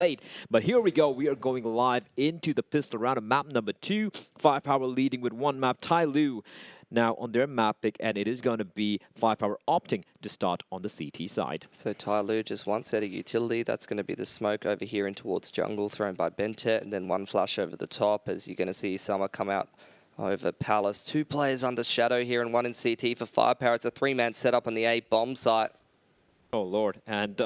late. But here we go. We are going live into the pistol round of map number 2. 5Power leading with one map. Tyloo now on their map pick, and it is going to be 5Power opting to start on the CT side. So Tyloo just one set of utility. That's going to be the smoke over here in towards jungle thrown by Bentet, and then one flash over the top as you're going to see Summer come out over Palace. Two players under shadow here and one in CT for 5Power. It's a three-man setup on the A bomb site. Oh, Lord. And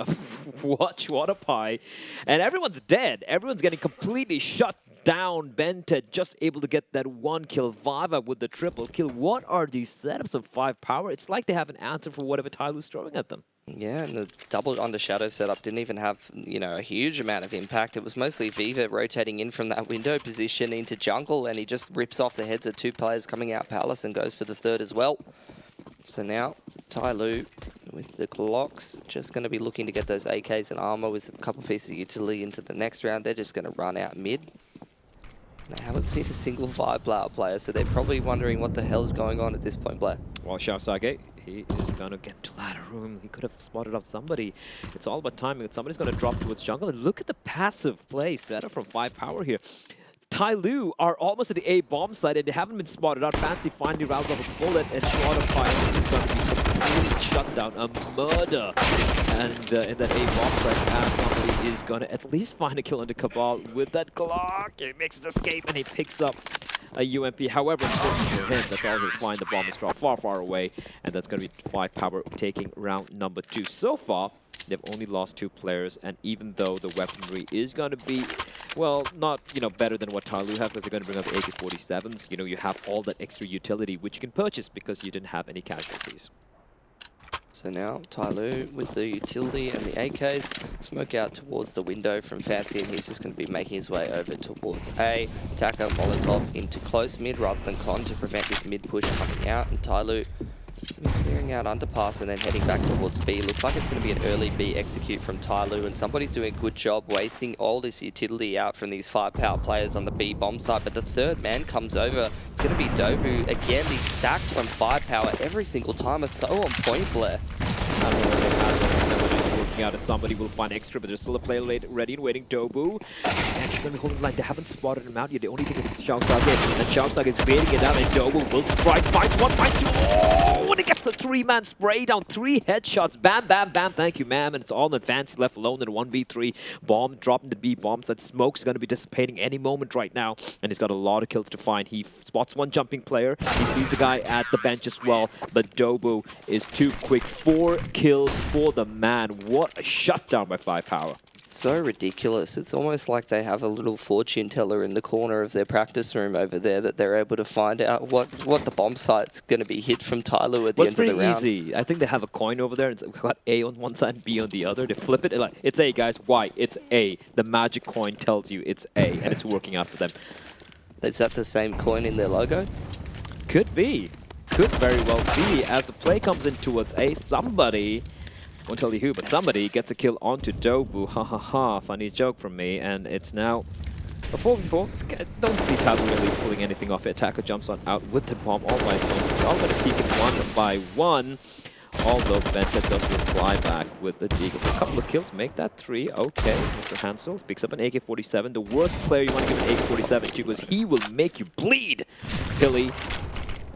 watch what a pie. And everyone's dead. Everyone's getting completely shut down. Bentet just able to get that one kill. Viva with the triple kill. What are these setups of 5Power? It's like they have an answer for whatever Tyloo's throwing at them. Yeah, and the double under shadow setup didn't even have, a huge amount of impact. It was mostly Viva rotating in from that window position into jungle, and he just rips off the heads of two players coming out Palace and goes for the third as well. So now Tyloo with the Glocks just going to be looking to get those AKs and armor with a couple pieces of utility into the next round. They're just going to run out mid. They haven't seen a single 5Power player, so they're probably wondering what the hell is going on at this point, Blair. Well, Xiaosage, he is going to get to ladder room. He could have spotted out somebody. It's all about timing. Somebody's going to drop towards jungle. And look at the passive play setup from 5Power here. Tyloo are almost at the A bomb site and they haven't been spotted out. Fancy finally rounds off a bullet and shot of fire. This is going to be completely shut down. A murder. And in that A bomb site, somebody is going to at least find a kill on the Cabal with that Glock. He makes his escape and he picks up a UMP. However, unfortunately for him, that's all he'll find. The bomb is dropped far, far away. And that's going to be 5Power taking round number 2. So far, they've only lost 2 players, and even though the weaponry is going to be, well, not, better than what Tyloo have, because they're going to bring out the AK-47s, you have all that extra utility, which you can purchase because you didn't have any casualties. So now Tyloo with the utility and the AKs, smoke out towards the window from Fancy, and he's just going to be making his way over towards A. Attacker Molotov into close mid rather than con to prevent this mid push coming out, and Tyloo clearing out underpass and then heading back towards B. Looks like it's going to be an early B execute from Tyloo, and somebody's doing a good job wasting all this utility out from these 5Power players on the B bomb site. But the third man comes over. It's going to be Dobu. Again, these stacks from 5Power every single time are so on point, Blair. Out as somebody will find extra, but there's still a player ready and waiting. Dobu, and he's going to be holding the line. They haven't spotted him out yet. The only thing is Xiaosage, and Xiaosage is waiting it out, and Dobu will strike. Finds one, finds two. Oh, and it gets the 3-man spray down. 3 headshots. Bam, bam, bam. Thank you, ma'am. And it's all in Fancy left alone in a 1v3. Bomb dropping the B bombs. That smoke's going to be dissipating any moment right now, and he's got a lot of kills to find. He spots one jumping player. He sees the guy at the bench as well, but Dobu is too quick. 4 kills for the man. What a shutdown by 5Power. So ridiculous. It's almost like they have a little fortune teller in the corner of their practice room over there that they're able to find out what the bomb site's going to be hit from Tyloo at the end of the round. It's pretty easy. I think they have a coin over there. We've got A on one side and B on the other. They flip it. Like, it's A, guys. Why? It's A. The magic coin tells you it's A, and it's working out for them. Is that the same coin in their logo? Could be. Could very well be. As the play comes in towards A, somebody... won't tell you who, but somebody gets a kill onto Dobu. Ha ha ha, funny joke from me. And it's now a 4v4. Don't see Tyloo really pulling anything off. The attacker jumps on out with the bomb all by himself. It's all going to peek it 1 by 1. Although Bentet does reply back with the Deagle. A couple of kills, make that 3. Okay, Mr. Hansel picks up an AK-47. The worst player you want to give an AK-47 to, because he will make you bleed. Pilly,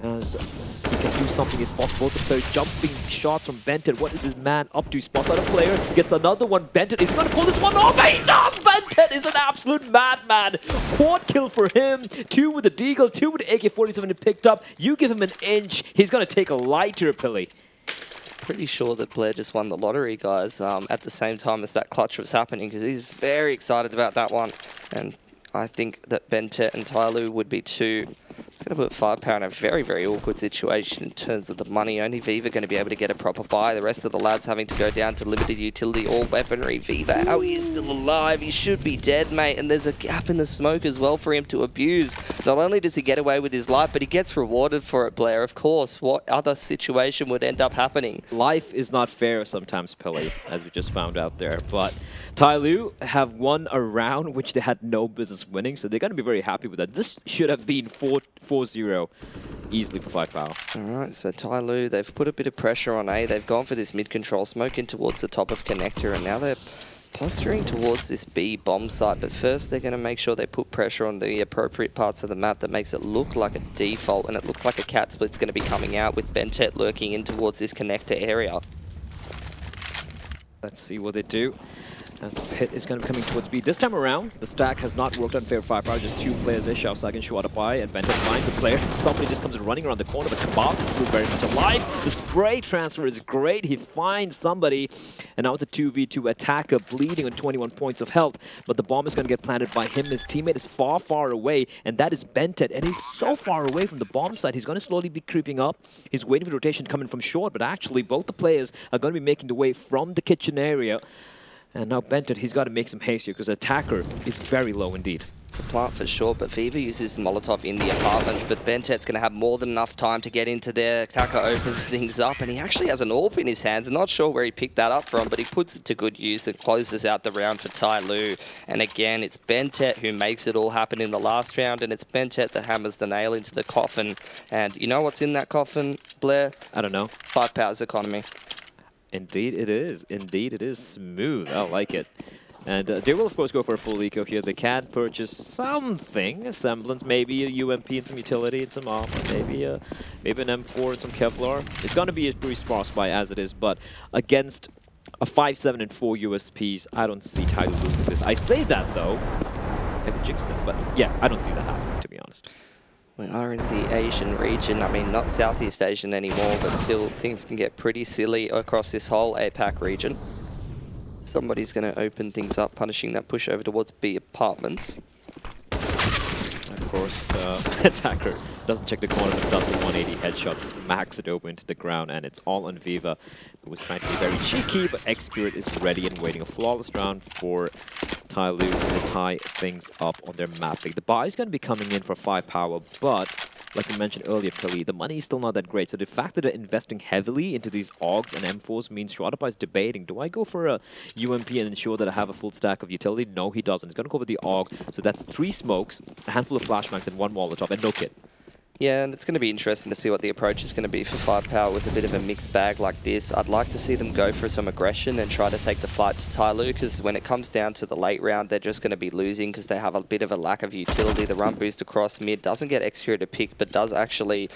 as he can do something as possible. The player jumping shots from Bentet. What is this man up to? Spots out a player, gets another one. Bentet is going to pull this one off. He does! Bentet is an absolute madman. Quad kill for him. 2 with the Deagle, 2 with the AK-47 he picked up. You give him an inch, he's going to take a lighter, Pilly. Pretty sure that Blair just won the lottery, guys, at the same time as that clutch was happening, because he's very excited about that one. And I think that Bentet and Tyloo would be too. It's going to put 5Power in a very, very awkward situation in terms of the money. Only Viva going to be able to get a proper buy. The rest of the lads having to go down to limited utility, all weaponry. Viva, how he is still alive. He should be dead, mate. And there's a gap in the smoke as well for him to abuse. Not only does he get away with his life, but he gets rewarded for it, Blair. Of course, what other situation would end up happening? Life is not fair sometimes, Pilly, as we just found out there. But Tyloo have won a round which they had no business winning, so they're going to be very happy with that. This should have been 4-0 easily for 5Power. All right, so Tyloo, they've put a bit of pressure on A. They've gone for this mid-control smoke in towards the top of connector, and now they're posturing towards this B bomb site, but first they're going to make sure they put pressure on the appropriate parts of the map that makes it look like a default, and it looks like a cat split's going to be coming out with Bentet lurking in towards this connector area. Let's see what they do. As the pit is going to be coming towards B. This time around, the stack has not worked on fair 5Power. Just two players there, Xiaosag and Shuadapai. And Bentet finds the player. Somebody just comes running around the corner, but Kabal is still very much alive. The spray transfer is great. He finds somebody. And now it's a 2v2 attacker, bleeding on 21 points of health. But the bomb is going to get planted by him. His teammate is far, far away. And that is Bentet. And he's so far away from the bomb site. He's going to slowly be creeping up. He's waiting for the rotation coming from short. But actually, both the players are going to be making the way from the kitchen area. And now Bentet, he's got to make some haste here because the attacker is very low indeed. The plant for sure, but Viva uses Molotov in the apartments, but Bentet's going to have more than enough time to get into there. Attacker opens things up, and he actually has an AWP in his hands. I'm not sure where he picked that up from, but he puts it to good use and closes out the round for Tyloo. And again, it's Bentet who makes it all happen in the last round, and it's Bentet that hammers the nail into the coffin. And you know what's in that coffin, Blair? I don't know. 5Power's economy. Indeed it is. Indeed it is smooth. I like it. And they will, of course, go for a full eco here. They can purchase something, a semblance, maybe a UMP and some utility and some armor, maybe an M4 and some Kevlar. It's going to be a pretty sparse buy as it is, but against a 5, 7, and 4 USPs, I don't see Tyloo losing this. I say that, though. I could jinx them, but yeah, I don't see that happening, to be honest. We are in the Asian region. I mean, not Southeast Asian anymore, but still things can get pretty silly across this whole APAC region. Somebody's going to open things up, punishing that push over towards B apartments. Of course, attacker doesn't check the corner, but does the 180 headshot, smacks it over into the ground, and it's all on Viva, who was trying to be very cheeky, but Xcurate is ready and waiting. A flawless round for Tyloo to tie things up on their mapping. The buy is going to be coming in for 5Power, but like you mentioned earlier, Kelly, the money is still not that great. So the fact that they're investing heavily into these AUGs and M4s means Shuadapai is debating, do I go for a UMP and ensure that I have a full stack of utility? No, he doesn't. He's going to go for the AUG. So that's 3 smokes, a handful of flashbangs, and 1 Molotov, and no kit. Yeah, and it's going to be interesting to see what the approach is going to be for 5Power with a bit of a mixed bag like this. I'd like to see them go for some aggression and try to take the fight to Tyloo, because when it comes down to the late round, they're just going to be losing because they have a bit of a lack of utility. The run boost across mid doesn't get Xcurate to pick, but does actually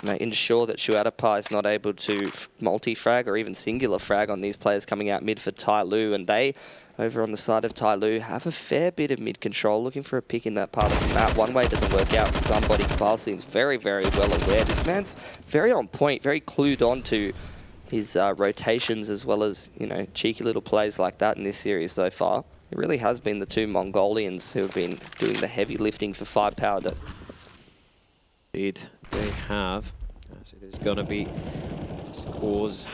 ensure that Shuadapai is not able to multi-frag or even singular frag on these players coming out mid for Tyloo, and they, over on the side of Tyloo, have a fair bit of mid-control, looking for a pick in that part of the map. One way doesn't work out for somebody. Kabal seems very, very well aware. This man's very on point, very clued on to his rotations, as well as, you know, cheeky little plays like that in this series so far. It really has been the 2 Mongolians who have been doing the heavy lifting for 5Power. Indeed, they have. So there's going to be scores.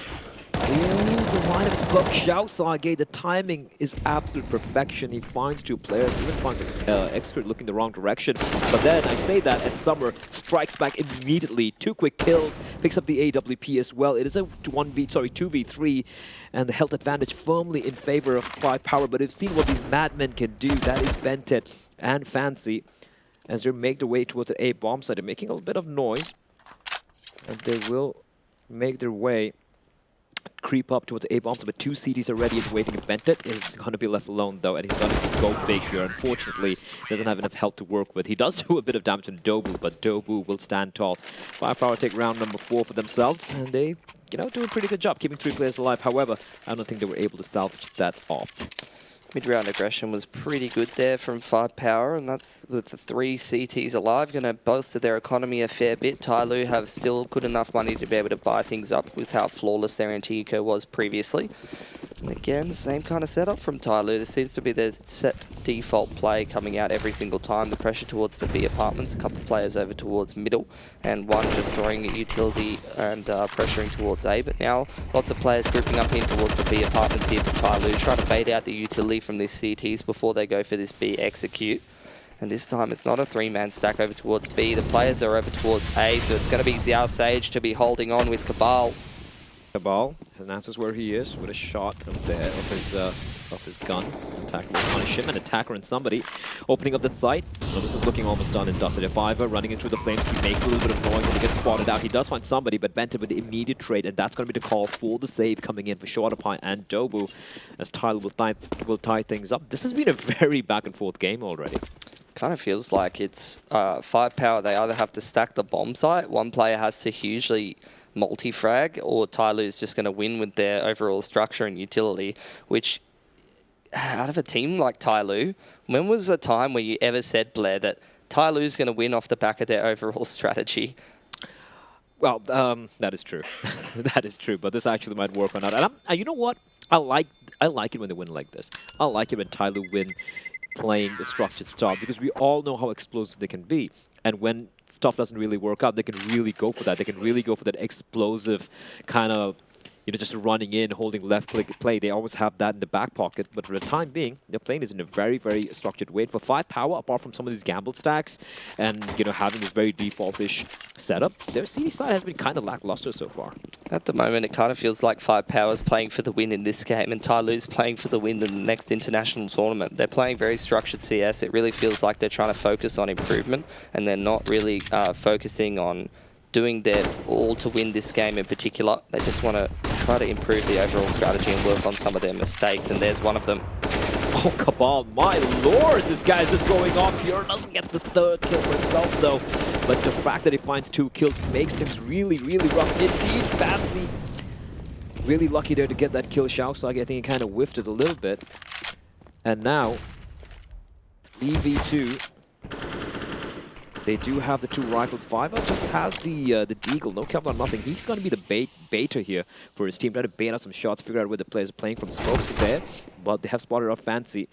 Ooh, the lineup is above Xiaosage. The timing is absolute perfection. He finds 2 players, even finds Xcurate looking the wrong direction. But then I say that, and Summer strikes back immediately. 2 quick kills, picks up the AWP as well. It is a 2v3, and the health advantage firmly in favor of 5Power. But we've seen what these madmen can do. That is Bentet and Fancy, as they make their way towards the A bomb site. They're making a little bit of noise, and they will make their way, creep up towards A bombs, but 2 CTs already waiting. Bentet is going to be left alone though, and he's going to go big here. Unfortunately, doesn't have enough health to work with. He does do a bit of damage to Dobu, but Dobu will stand tall. 5Power take round number 4 for themselves, and they, you know, do a pretty good job keeping 3 players alive. However, I don't think they were able to salvage that off. Mid-round aggression was pretty good there from 5Power, and that's with the 3 CTs alive, going to bolster their economy a fair bit. Tyloo have still good enough money to be able to buy things up with how flawless their anti-eco was previously. And again, same kind of setup from Tyloo. There seems to be their set default play coming out every single time. The pressure towards the B apartments, a couple of players over towards middle, and one just throwing a utility and pressuring towards A. But now lots of players grouping up in towards the B apartments here for Tyloo, trying to bait out the utility from these CTs before they go for this B execute. And this time it's not a 3-man stack over towards B. The players are over towards A, so it's going to be Xiao Sage to be holding on with Kabal. Kabal announces where he is with a shot of his gun. And Attacker will punish him, and Attacker and somebody opening up that site. So this is looking almost done in Dusted. Fiver running into the flames, he makes a little bit of noise and he gets spotted out. He does find somebody, but Benton with the immediate trade, and that's going to be the call for the save coming in for Shorterpie and Dobu as Tyloo will tie things up. This has been a very back and forth game already. Kind of feels like it's 5Power. They either have to stack the bomb site, one player has to hugely multi-frag, or Tyloo's just going to win with their overall structure and utility, which out of a team like Tyloo, when was a time where you ever said, Blair, that Tyloo's going to win off the back of their overall strategy? Well, that is true. That is true, but this actually might work or not. And you know what? I like it when they win like this. I like it when Tyloo win playing the structured style, because we all know how explosive they can be. And when stuff doesn't really work out, they can really go for that. They can really go for that explosive kind of, you know, just running in, holding left click play. They always have that in the back pocket. But for the time being, they're playing this in a very, very structured way. For 5Power, apart from some of these gamble stacks and, you know, having this very default-ish setup, their CD side has been kind of lackluster so far. At the moment, it kind of feels like 5Power's playing for the win in this game, and Tyloo's playing for the win in the next international tournament. They're playing very structured CS. It really feels like they're trying to focus on improvement, and they're not really focusing on doing their all to win this game in particular. They just want to try to improve the overall strategy and work on some of their mistakes, and there's one of them. Oh, Cabal, my lord, this guy's just going off here. Doesn't get the third kill for himself, though. But the fact that he finds 2 kills makes things really, really rough indeed. Fancy. Really lucky there to get that kill. Xiaosage, I think he kind of whiffed it a little bit. And now, 3v2. They do have the 2 rifles. Fiver just has the deagle. No cover on nothing. He's going to be the baiter here for his team. Try to bait out some shots, figure out where the players are playing from. Smokes there, but they have spotted out Fancy.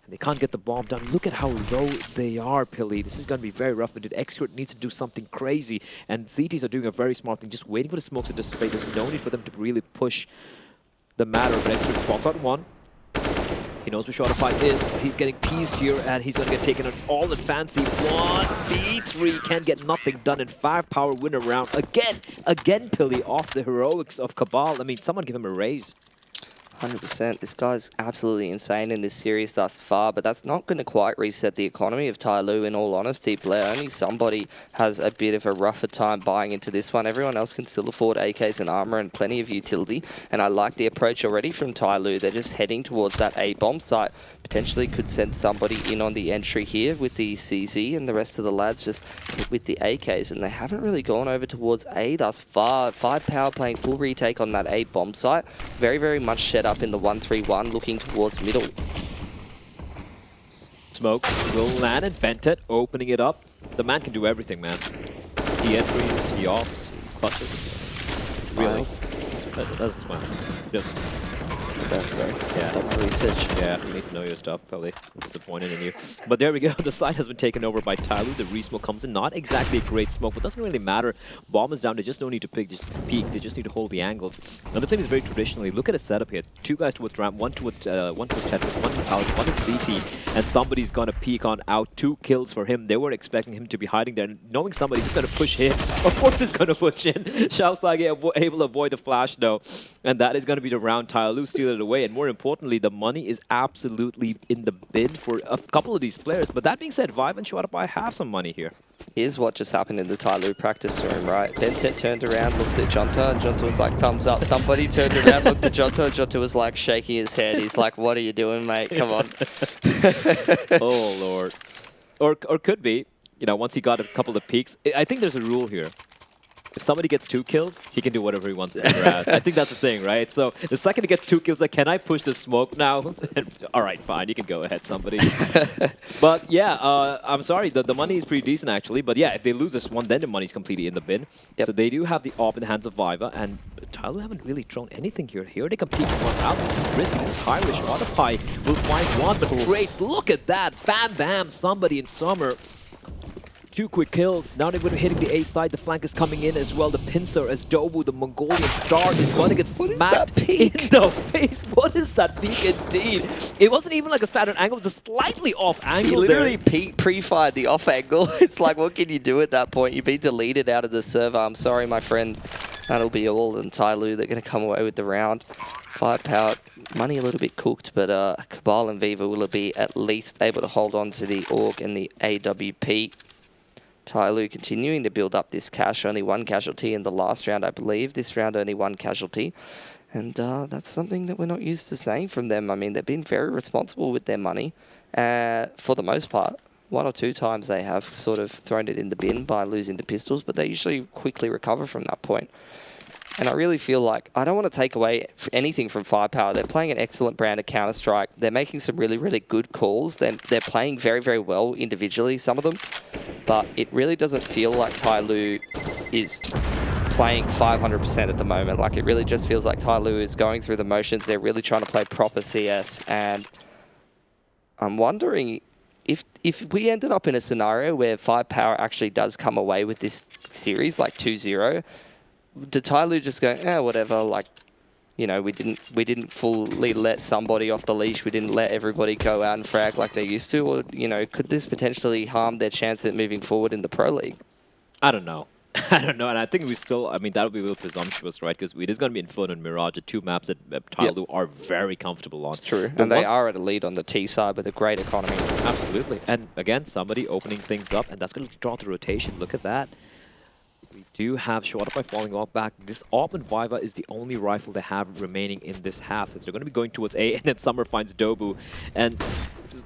And they can't get the bomb down. Look at how low they are, Pilly. This is going to be very rough, but Execute needs to do something crazy. And CTs are doing a very smart thing, just waiting for the smokes to dissipate. There's no need for them to really push the matter. But Execute spots out one. He knows where Shorterpie is, but he's getting teased here, and he's going to get taken out. It's all in Fancy. 1v3 can't get nothing done, and 5Power win a round. Again, Pilly off the heroics of Cabal. I mean, someone give him a raise. 100%. This guy's absolutely insane in this series thus far, but that's not going to quite reset the economy of Tyloo, in all honesty, Blair. Only somebody has a bit of a rougher time buying into this one. Everyone else can still afford AKs and armor and plenty of utility, and I like the approach already from Tyloo. They're just heading towards that A bomb site. Potentially could send somebody in on the entry here with the CZ, and the rest of the lads just with the AKs, and they haven't really gone over towards A thus far. 5Power playing full retake on that A bomb site. Very, very much set up in the 1-3-1, looking towards middle. Smoke will land, and Bentet opening it up. The man can do everything, man. He entries, he offs, he clutches. Really? That doesn't smile. Yeah. Done my research. Yeah, you need to know your stuff, probably. I'm disappointed in you. But there we go. The side has been taken over by Tyloo. The re-smoke comes in. Not exactly a great smoke, but doesn't really matter. Bomb is down. They just don't need to peek. They just need to hold the angles. Now the play is very traditionally. Look at a setup here. 2 guys towards ramp, one towards Tetris, one out, one in CT, and somebody's gonna peek on out. 2 kills for him. They were expecting him to be hiding there, and knowing somebody's gonna push him. Of course, he's gonna push in. Xiaosage able to avoid the flash though, and that is gonna be the round. Tyloo steal it away, and more importantly, the money is absolutely in the bin for a couple of these players. But that being said, Vive and Shorterpie have some money here. Here's what just happened in the Tyloo practice room, right? Bentet turned around, looked at Jonta, and Jonta was like, thumbs up. Somebody turned around, looked at Jonta, and Jonta was like shaking his head. He's like, what are you doing, mate? Come on. Oh, Lord. Or could be, you know, once he got a couple of peaks. I think there's a rule here. If somebody gets 2 kills, he can do whatever he wants with their ass. I think that's the thing, right? So the second he gets 2 kills, like, can I push the smoke now? All right, fine, you can go ahead, somebody. But yeah, I'm sorry, the money is pretty decent actually. But yeah, if they lose this one, then the money's completely in the bin. Yep. So they do have the AWP in the hands of Viva, and Tyloo haven't really thrown anything here. Here they can peek one out. This is risky. This is Irish. Shorterpie will find one, but trades. Look at that. Bam, bam. Somebody in summer. 2 quick kills. Now they're going to be hitting the A side. The flank is coming in as well. The pincer as Dobu, the Mongolian star, is going to get smacked in the face. What is that peak indeed? It wasn't even like a standard angle. It was a slightly off angle. He literally pre-fired the off angle. It's like, what can you do at that point? You've been deleted out of the server. I'm sorry, my friend. That'll be all, and Tyloo, they're going to come away with the round. 5Power, money a little bit cooked, but Cabal and Viva will be at least able to hold on to the AUG and the AWP. Tyloo continuing to build up this cash, only one casualty in the last round, I believe. This round, only one casualty. And that's something that we're not used to saying from them. I mean, they've been very responsible with their money for the most part. One or two times they have sort of thrown it in the bin by losing to pistols, but they usually quickly recover from that point. And I really feel like I don't want to take away anything from 5Power. They're playing an excellent brand of Counter-Strike. They're making some really, really good calls. They're playing very, very well individually, some of them. But it really doesn't feel like Tyloo is playing 500% at the moment. Like, it really just feels like Tyloo is going through the motions. They're really trying to play proper CS. And I'm wondering if we ended up in a scenario where 5Power actually does come away with this series, like 2-0, did Tyloo just go, whatever, like, you know, we didn't fully let somebody off the leash, we didn't let everybody go out and frag like they used to, or, you know, could this potentially harm their chance at moving forward in the Pro League? I don't know. I don't know, and I think we still, I mean, that would be a little presumptuous, right? Because it is going to be Inferno and Mirage, the two maps that Tyloo are very comfortable on. It's true, and they are at a lead on the T side with a great economy. Absolutely, and again, somebody opening things up, and that's going to draw the rotation. Look at that. We do have showdown falling off back. This AWP and Viva is the only rifle they have remaining in this half. They're going to be going towards A, and then Summer finds Dobu. And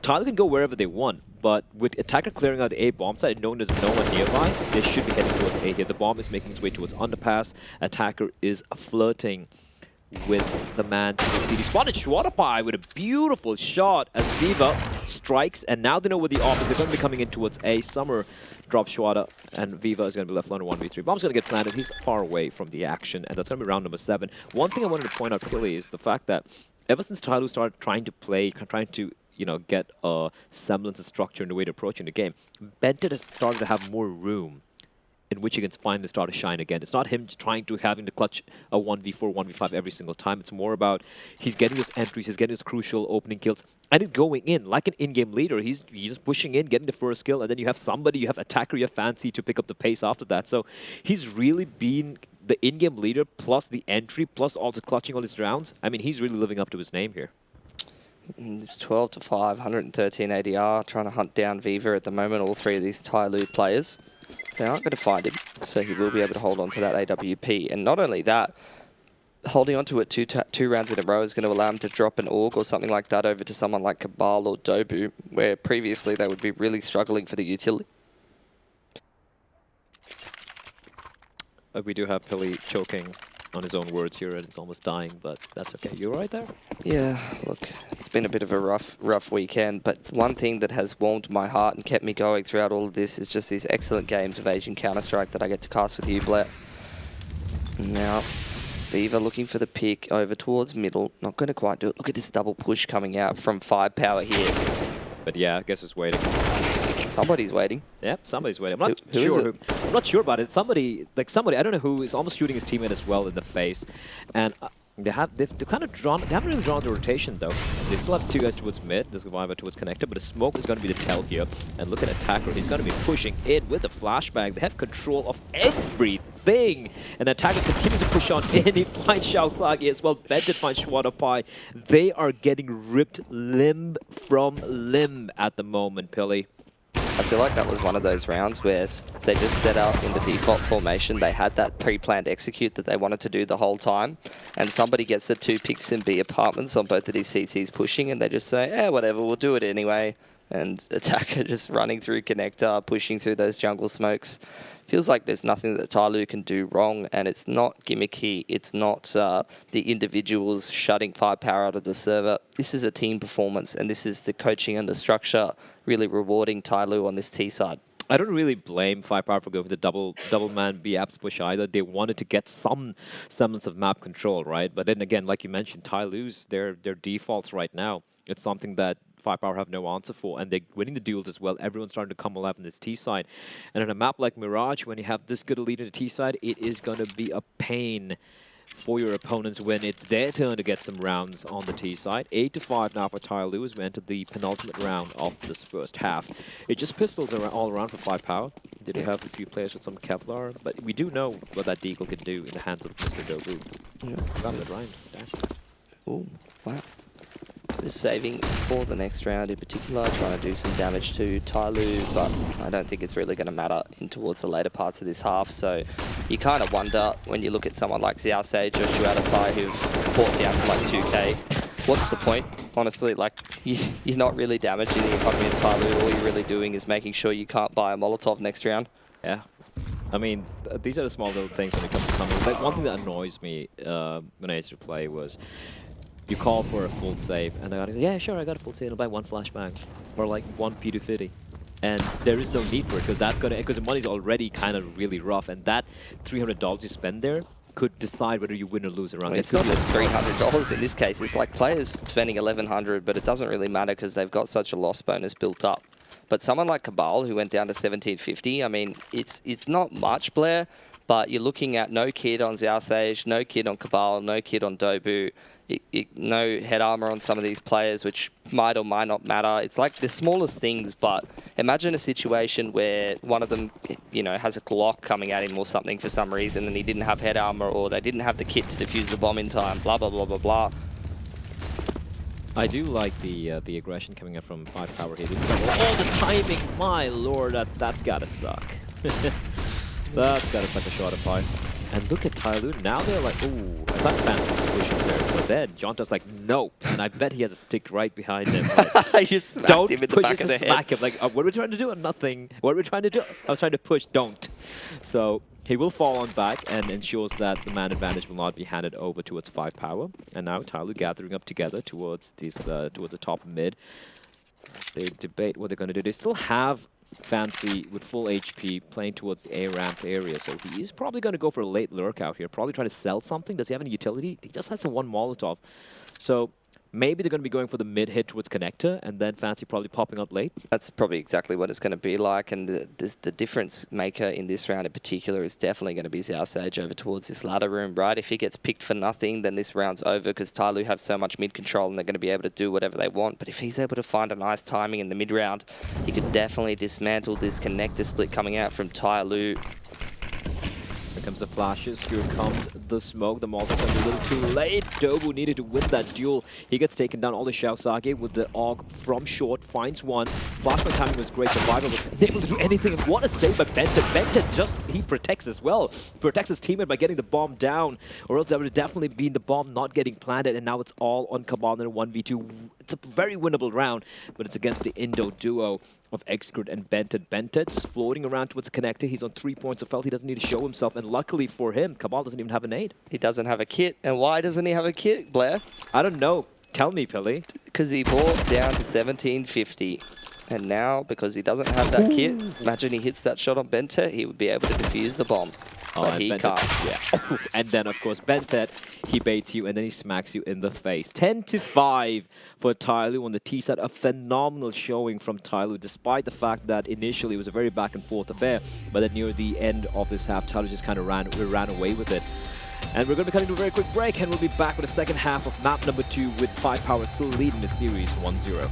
Tyloo can go wherever they want, but with Attacker clearing out the A bomb site and knowing there's no one nearby, they should be heading towards A here. The bomb is making its way towards Underpass. Attacker is flirting with the man to the CD. Spotted showdown with a beautiful shot as Viva strikes, and now they know where the AWP is. They're going to be coming in towards A. Summer drops showdown, and Viva is going to be left alone in 1v3. Bomb's going to get planted. He's far away from the action, and that's going to be round number 7. One thing I wanted to point out quickly is the fact that ever since Tyloo started trying to you know, get a semblance of structure in the way to approaching the game, Benton has started to have more room in which he can finally start to shine again. It's not him having to clutch a 1v4, 1v5 every single time. It's more about he's getting his entries, he's getting his crucial opening kills, and he's going in like an in-game leader. He's just pushing in, getting the first kill, and then you have somebody, you have Attacker, you have Fancy to pick up the pace after that. So he's really been the in-game leader plus the entry plus also clutching all his rounds. I mean, he's really living up to his name here. It's 12-5, 113 ADR, trying to hunt down Viva at the moment, all three of these Tyloo players. They aren't going to find him, so he will be able to hold on to that AWP. And not only that, holding on to it two rounds in a row is going to allow him to drop an AUG or something like that over to someone like Cabal or Dobu, where previously they would be really struggling for the utility. We do have Pili choking on his own words here, and it's almost dying, but that's okay. You all right there? Yeah, look, it's been a bit of a rough weekend, but one thing that has warmed my heart and kept me going throughout all of this is just these excellent games of Asian Counter-Strike that I get to cast with you, Blair. Now, Viva looking for the pick over towards middle. Not going to quite do it. Look at this double push coming out from 5Power here. But yeah, I guess it's waiting. Somebody's waiting. Yeah, somebody's waiting. I'm not sure. I'm not sure about it. Somebody, I don't know who, is almost shooting his teammate as well in the face, and they've kind of drawn. They haven't really drawn the rotation though. They still have two guys towards mid. There's Viva towards connector, but the smoke is going to be the tell here. And look at Attacker. He's going to be pushing in with the flashbang. They have control of everything, and Attacker continues to push on in. He finds Xiaosagi as well. Benton finds showdown. They are getting ripped limb from limb at the moment, Pili. I feel like that was one of those rounds where they just set out in the default formation. They had that pre-planned execute that they wanted to do the whole time. And somebody gets the 2 picks in B apartments on both of these CTs pushing, and they just say, whatever, we'll do it anyway. And Attacker just running through connector, pushing through those jungle smokes. Feels like there's nothing that Tyloo can do wrong, and it's not gimmicky. It's not the individuals shutting 5Power out of the server. This is a team performance, and this is the coaching and the structure really rewarding Tyloo on this T side. I don't really blame 5Power for going for the double man B apps push either. They wanted to get some semblance of map control, right? But then again, like you mentioned, Tyloo's their defaults right now. It's something that 5Power have no answer for, and they're winning the duels as well. Everyone's starting to come alive on this T side. And on a map like Mirage, when you have this good a lead in the T side, it is going to be a pain for your opponents when it's their turn to get some rounds on the T side. 8-5 now for Tyloo as we enter the penultimate round of this first half. It just pistols all around for 5Power. They do have a few players with some Kevlar, but we do know what that Deagle can do in the hands of Mr. Dobu. Yeah. Got it right. Oh, wow. Just saving for the next round in particular, trying to do some damage to Tyloo, but I don't think it's really going to matter in towards the later parts of this half. So you kind of wonder when you look at someone like Xiaosage or Shuatify who've fought down to like 2k, what's the point? Honestly, like you're not really damaging the economy of Tyloo. All you're really doing is making sure you can't buy a Molotov next round. Yeah. I mean, these are the small little things when it comes to combos. Like, one thing that annoys me when I used to play was you call for a full save, and I go, yeah, sure, I got a full save, I'll buy one flashbang, or like one P250. And there is no need for it, because the money's already kind of really rough, and that $300 you spend there could decide whether you win or lose around. It's not just $300 in this case. It's like players spending $1,100, but it doesn't really matter because they've got such a loss bonus built up. But someone like Cabal, who went down to $1,750, I mean, it's not much, Blair, but you're looking at no kit on Xiaosage, no kit on Cabal, no kit on Dobu, no head armor on some of these players, which might or might not matter. It's like the smallest things, but imagine a situation where one of them, you know, has a Glock coming at him or something for some reason, and he didn't have head armor, or they didn't have the kit to defuse the bomb in time, blah, blah, blah, blah, blah. I do like the aggression coming out from 5Power here. All the timing, my lord, that's gotta suck. That's gotta suck a shot of fire. And look at Tyloo, now they're like, ooh, I thought Fancy was pushing there, but then Jonta's like, nope, and I bet he has a stick right behind him. Like, You smacked don't him in the push, back of the smack head. him. Like, what are we trying to do? Nothing. What are we trying to do? I was trying to push, don't. So he will fall on back and ensures that the man advantage will not be handed over towards 5Power. And now Tyloo gathering up together towards this, towards the top mid. They debate what they're going to do. They still have Fancy with full HP playing towards the A ramp area, so he is probably going to go for a late lurk out here, probably trying to sell something. Does he have any utility? He just has the one Molotov, so maybe they're going to be going for the mid hit towards connector, and then Fancy probably popping up late. That's probably exactly what it's going to be like, and the difference maker in this round in particular is definitely going to be Xiaosage over towards this ladder room, right? If he gets picked for nothing, then this round's over because Tyloo have so much mid control and they're going to be able to do whatever they want. But if he's able to find a nice timing in the mid round, he could definitely dismantle this connector split coming out from Tyloo. Here comes the flashes, here comes the smoke, the Molotov a little too late. Dobu needed to win that duel. He gets taken down, all the Xiaosage with the AUG from short, finds one. Flashpoint timing was great, Survivor was unable to do anything, and what a save by Benton. Benton he protects as well. Protects his teammate by getting the bomb down, or else that would have definitely been the bomb not getting planted, and now it's all on Cabal in a 1v2. It's a very winnable round, but it's against the Indo duo of Excred and Benton. Benton just floating around towards the connector. He's on 3 points of health. He doesn't need to show himself, and luckily for him, Cabal doesn't even have a nade. He doesn't have a kit, and why doesn't he have a kit, Blair? I don't know. Tell me, Pilly. Because he bought down to 1750. And now, because he doesn't have that kit, imagine he hits that shot on Bentet, he would be able to defuse the bomb. But he can't. Yeah. And then, of course, Bentet, he baits you, and then he smacks you in the face. 10-5 for Tyloo on the T side. A phenomenal showing from Tyloo, despite the fact that initially it was a very back-and-forth affair. But then near the end of this half, Tyloo just kind of ran away with it. And we're going to be cutting to a very quick break, and we'll be back with the second half of map number 2 with 5Power still leading the series 1-0.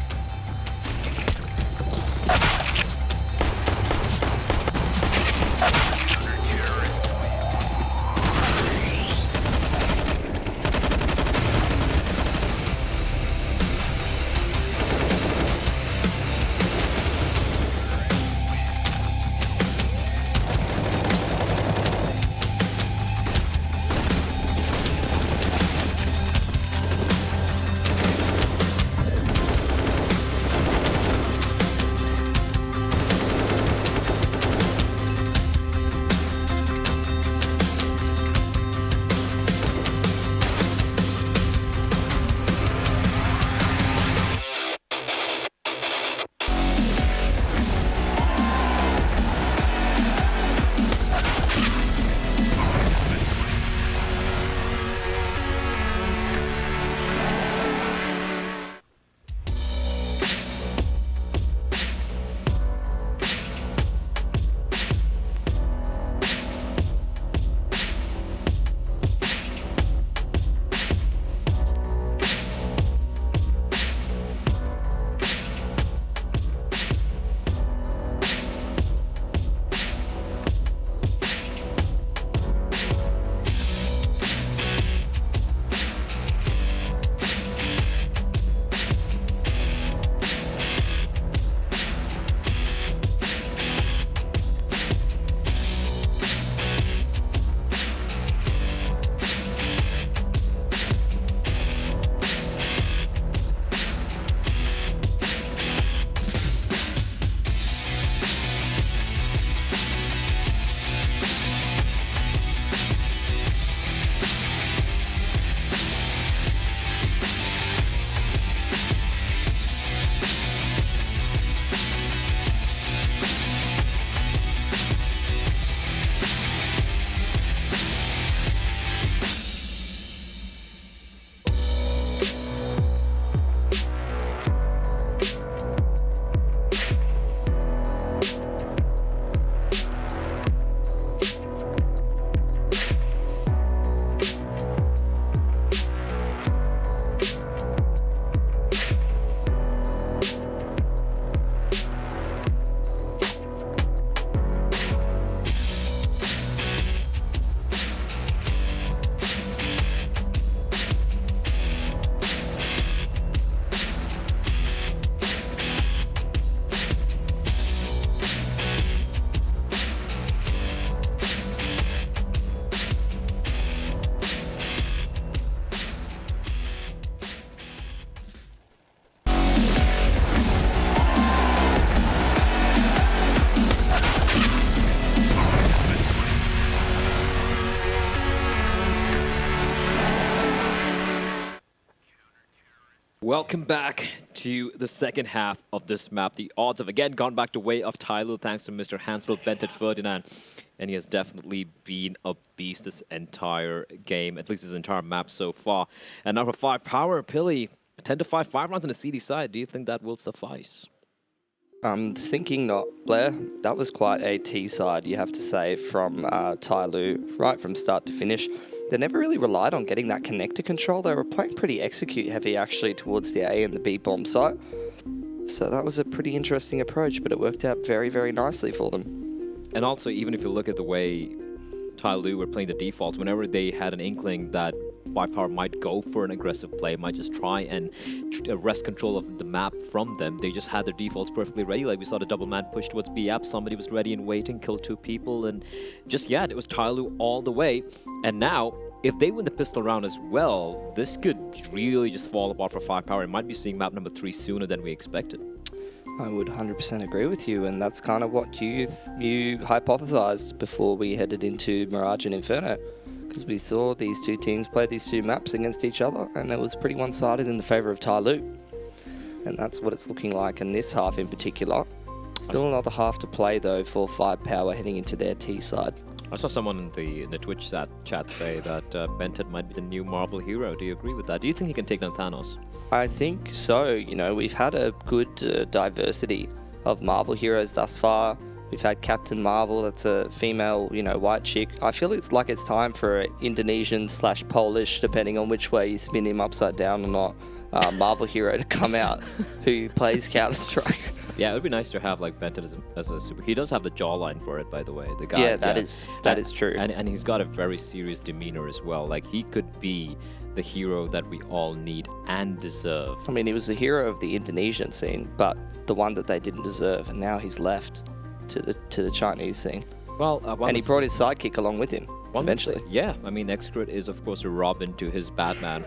Welcome back to the second half of this map. The odds have again gone back to way of Tyloo thanks to Mr. Hansel Bentet Ferdinand. And he has definitely been a beast this entire game, at least this entire map so far. And now for 5Power, Pilly, 10 to 5, 5 rounds on the CD side. Do you think that will suffice? I'm thinking not, Blair. That was quite a T side, you have to say, from Tyloo, right from start to finish. They never really relied on getting that connector control. They were playing pretty execute heavy, actually, towards the A and the B bomb site. So that was a pretty interesting approach, but it worked out very, very nicely for them. And also, even if you look at the way Tyloo were playing the defaults, whenever they had an inkling that 5Power might go for an aggressive play, might just try and wrest control of the map from them, they just had their defaults perfectly ready. Like we saw the double man push towards B app, somebody was ready and waiting, killed 2 people, and just, yeah, it was Tyloo all the way. And now, if they win the pistol round as well, this could really just fall apart for 5Power. It might be seeing map number 3 sooner than we expected. I would 100% agree with you, and that's kind of what you hypothesized before we headed into Mirage and Inferno. Because we saw these two teams play these two maps against each other, and it was pretty one-sided in the favor of Tyloo. And that's what it's looking like in this half in particular. Still another half to play, though, for 5Power heading into their T side. I saw someone in the Twitch chat say that Bentet might be the new Marvel hero. Do you agree with that? Do you think he can take down Thanos? I think so. You know, we've had a good diversity of Marvel heroes thus far. We've had Captain Marvel, that's a female, you know, white chick. I feel it's like it's time for an Indonesian/Polish, depending on which way you spin him upside down or not, Marvel hero to come out who plays Counter-Strike. Yeah, it would be nice to have like Bentet as a super. He does have the jawline for it, by the way. The guy. Yeah, that is true. And he's got a very serious demeanor as well. Like he could be the hero that we all need and deserve. I mean, he was the hero of the Indonesian scene, but the one that they didn't deserve, and now he's left to the Chinese scene. Well, and he brought his sidekick along with him eventually. Yeah, I mean, Excrit is of course a Robin to his Batman.